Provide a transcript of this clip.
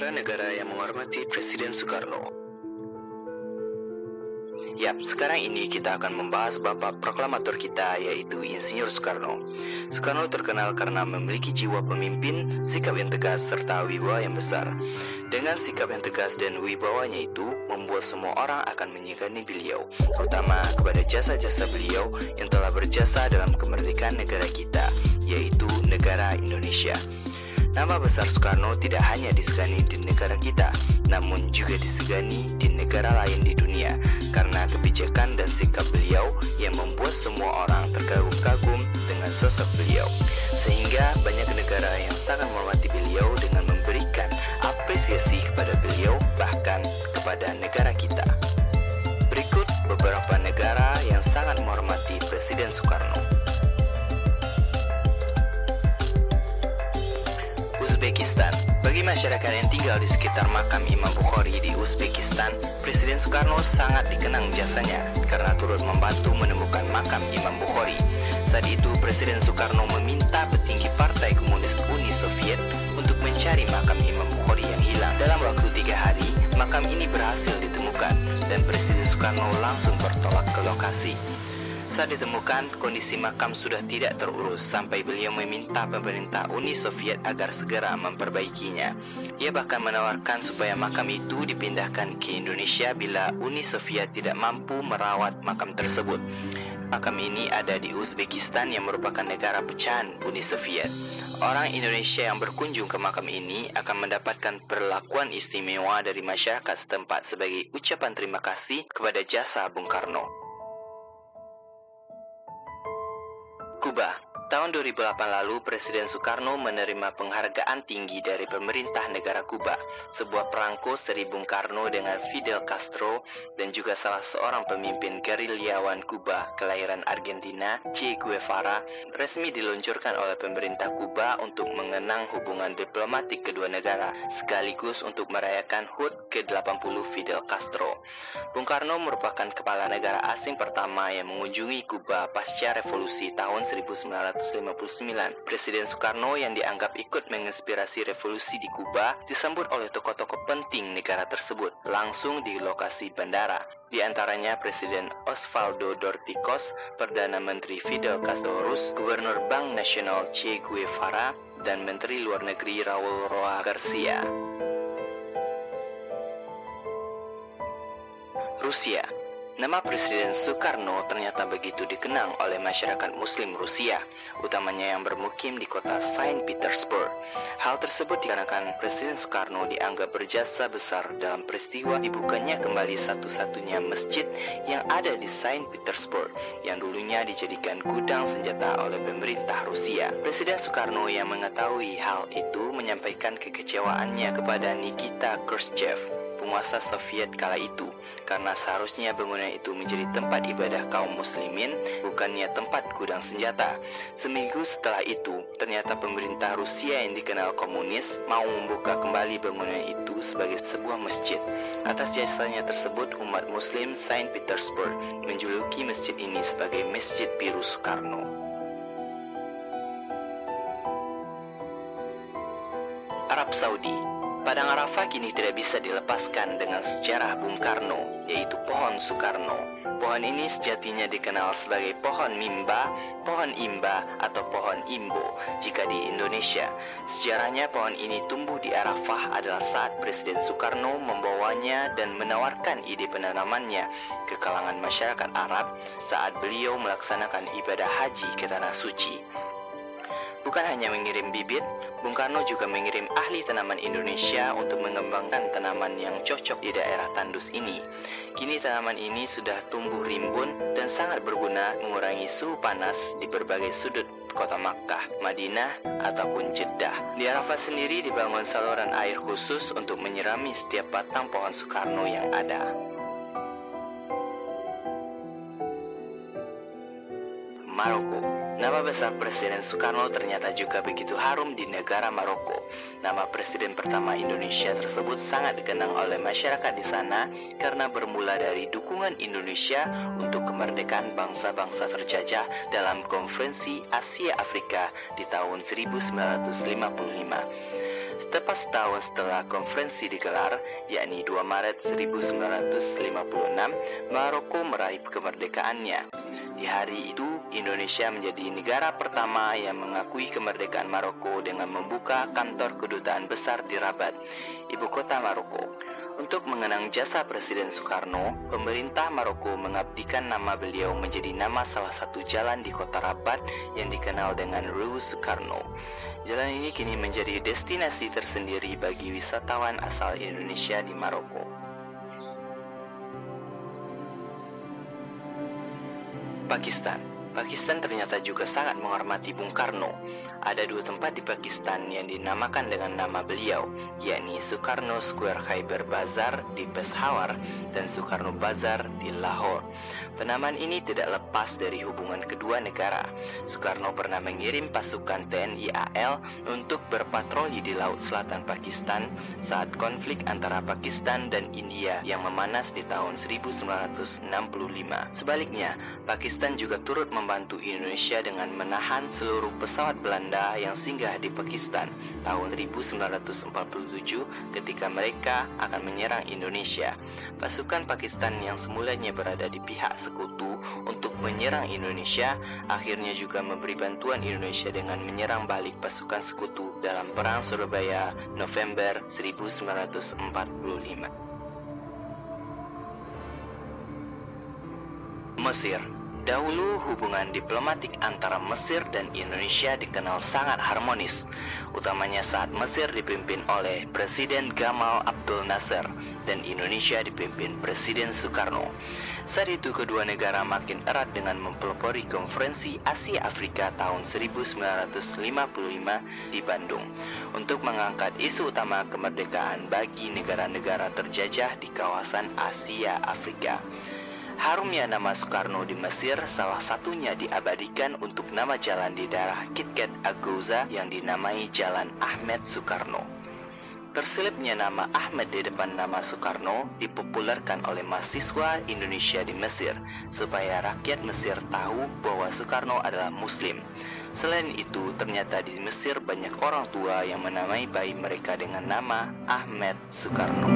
Negara-negara yang menghormati Presiden Soekarno. Yap, sekarang ini kita akan membahas bapak proklamator kita, yaitu Insinyur Soekarno. Soekarno terkenal karena memiliki jiwa pemimpin, sikap yang tegas, serta wibawa yang besar. Dengan sikap yang tegas dan wibawanya itu, membuat semua orang akan menyegani beliau, terutama kepada jasa-jasa beliau yang telah berjasa dalam kemerdekaan negara kita, yaitu negara Indonesia. Nama besar Soekarno tidak hanya disegani di negara kita, namun juga disegani di negara lain di dunia, karena kebijakan dan sikap beliau yang membuat semua orang terkagum-kagum dengan sosok beliau. Sehingga banyak negara yang sangat menghormati beliau dengan memberikan apresiasi kepada beliau, bahkan kepada negara kita. Berikut beberapa negara yang sangat menghormati Presiden Soekarno. Uzbekistan. Bagi masyarakat yang tinggal di sekitar makam Imam Bukhari di Uzbekistan, Presiden Soekarno sangat dikenang jasanya karena turut membantu menemukan makam Imam Bukhari. Saat itu, Presiden Soekarno meminta petinggi Partai Komunis Uni Soviet untuk mencari makam Imam Bukhari yang hilang. Dalam waktu 3 hari, makam ini berhasil ditemukan dan Presiden Soekarno langsung bertolak ke lokasi. Saat ditemukan, kondisi makam sudah tidak terurus sampai beliau meminta pemerintah Uni Soviet agar segera memperbaikinya. Ia bahkan menawarkan supaya makam itu dipindahkan ke Indonesia bila Uni Soviet tidak mampu merawat makam tersebut. Makam ini ada di Uzbekistan yang merupakan negara pecahan Uni Soviet. Orang Indonesia yang berkunjung ke makam ini akan mendapatkan perlakuan istimewa dari masyarakat setempat sebagai ucapan terima kasih kepada jasa Bung Karno. Kuba. Tahun 2008 lalu, Presiden Soekarno menerima penghargaan tinggi dari pemerintah negara Kuba. Sebuah perangko seri Bung Karno dengan Fidel Castro dan juga salah seorang pemimpin gerilyawan Kuba kelahiran Argentina, Che Guevara, resmi diluncurkan oleh pemerintah Kuba untuk mengenang hubungan diplomatik kedua negara, sekaligus untuk merayakan HUT ke-80 Fidel Castro. Bung Karno merupakan kepala negara asing pertama yang mengunjungi Kuba pasca revolusi tahun 1959. Presiden Soekarno yang dianggap ikut menginspirasi revolusi di Kuba disambut oleh tokoh-tokoh penting negara tersebut langsung di lokasi bandara. Di antaranya Presiden Osvaldo Dorticos, Perdana Menteri Fidel Castro, Gubernur Bank Nasional Che Guevara, dan Menteri Luar Negeri Raul Roa Garcia. Rusia. Nama Presiden Soekarno ternyata begitu dikenang oleh masyarakat Muslim Rusia, utamanya yang bermukim di kota Saint Petersburg. Hal tersebut dikarenakan Presiden Soekarno dianggap berjasa besar dalam peristiwa dibukanya kembali satu-satunya masjid yang ada di Saint Petersburg, yang dulunya dijadikan gudang senjata oleh pemerintah Rusia. Presiden Soekarno yang mengetahui hal itu menyampaikan kekecewaannya kepada Nikita Khrushchev, penguasa Soviet kala itu, karena seharusnya bangunan itu menjadi tempat ibadah kaum muslimin, bukannya tempat gudang senjata. Seminggu setelah itu, ternyata pemerintah Rusia yang dikenal komunis mau membuka kembali bangunan itu sebagai sebuah masjid. Atas jasanya tersebut, umat muslim Saint Petersburg menjuluki masjid ini sebagai Masjid Biru Soekarno. Arab Saudi. Padang Arafah kini tidak bisa dilepaskan dengan sejarah Bung Karno, yaitu pohon Soekarno. Pohon ini sejatinya dikenal sebagai pohon mimba, pohon imba, atau pohon imbo jika di Indonesia. Sejarahnya pohon ini tumbuh di Arafah adalah saat Presiden Soekarno membawanya dan menawarkan ide penanamannya ke kalangan masyarakat Arab saat beliau melaksanakan ibadah haji ke Tanah Suci. Bukan hanya mengirim bibit, Bung Karno juga mengirim ahli tanaman Indonesia untuk mengembangkan tanaman yang cocok di daerah tandus ini. Kini tanaman ini sudah tumbuh rimbun dan sangat berguna mengurangi suhu panas di berbagai sudut kota Makkah, Madinah, ataupun Jeddah. Di Arafah sendiri dibangun saluran air khusus untuk menyirami setiap batang pohon Soekarno yang ada. Maroko. Nama besar Presiden Soekarno ternyata juga begitu harum di negara Maroko. Nama presiden pertama Indonesia tersebut sangat dikenang oleh masyarakat di sana karena bermula dari dukungan Indonesia untuk kemerdekaan bangsa-bangsa terjajah dalam Konferensi Asia Afrika di tahun 1955. Tepat setahun setelah konferensi digelar, yakni 2 Maret 1956, Maroko meraih kemerdekaannya. Di hari itu, Indonesia menjadi negara pertama yang mengakui kemerdekaan Maroko dengan membuka kantor kedutaan besar di Rabat, ibu kota Maroko. Untuk mengenang jasa Presiden Soekarno, pemerintah Maroko mengabdikan nama beliau menjadi nama salah satu jalan di kota Rabat yang dikenal dengan Rue Soekarno. Jalan ini kini menjadi destinasi tersendiri bagi wisatawan asal Indonesia di Maroko. Pakistan ternyata juga sangat menghormati Bung Karno. Ada 2 tempat di Pakistan yang dinamakan dengan nama beliau, yakni Soekarno Square Khyber Bazar di Peshawar dan Soekarno Bazar di Lahore. Penamaan ini tidak lepas dari hubungan kedua negara. Soekarno pernah mengirim pasukan TNI AL untuk berpatroli di Laut Selatan Pakistan saat konflik antara Pakistan dan India yang memanas di tahun 1965. Sebaliknya, Pakistan juga turut membantu Indonesia dengan menahan seluruh pesawat Belanda yang singgah di Pakistan tahun 1947 ketika mereka akan menyerang Indonesia. Pasukan Pakistan yang semulanya berada di pihak sekutu untuk menyerang Indonesia akhirnya juga memberi bantuan Indonesia dengan menyerang balik pasukan sekutu dalam Perang Surabaya November 1945. Mesir. Dahulu hubungan diplomatik antara Mesir dan Indonesia dikenal sangat harmonis, utamanya saat Mesir dipimpin oleh Presiden Gamal Abdel Nasser dan Indonesia dipimpin Presiden Soekarno. Saat itu kedua negara makin erat dengan mempelopori Konferensi Asia Afrika tahun 1955 di Bandung untuk mengangkat isu utama kemerdekaan bagi negara-negara terjajah di kawasan Asia Afrika. Harumnya nama Soekarno di Mesir salah satunya diabadikan untuk nama jalan di daerah Kitkat Agouza yang dinamai Jalan Ahmed Soekarno. Terselipnya nama Ahmed di depan nama Soekarno dipopulerkan oleh mahasiswa Indonesia di Mesir supaya rakyat Mesir tahu bahwa Soekarno adalah Muslim. Selain itu, ternyata di Mesir banyak orang tua yang menamai bayi mereka dengan nama Ahmed Soekarno.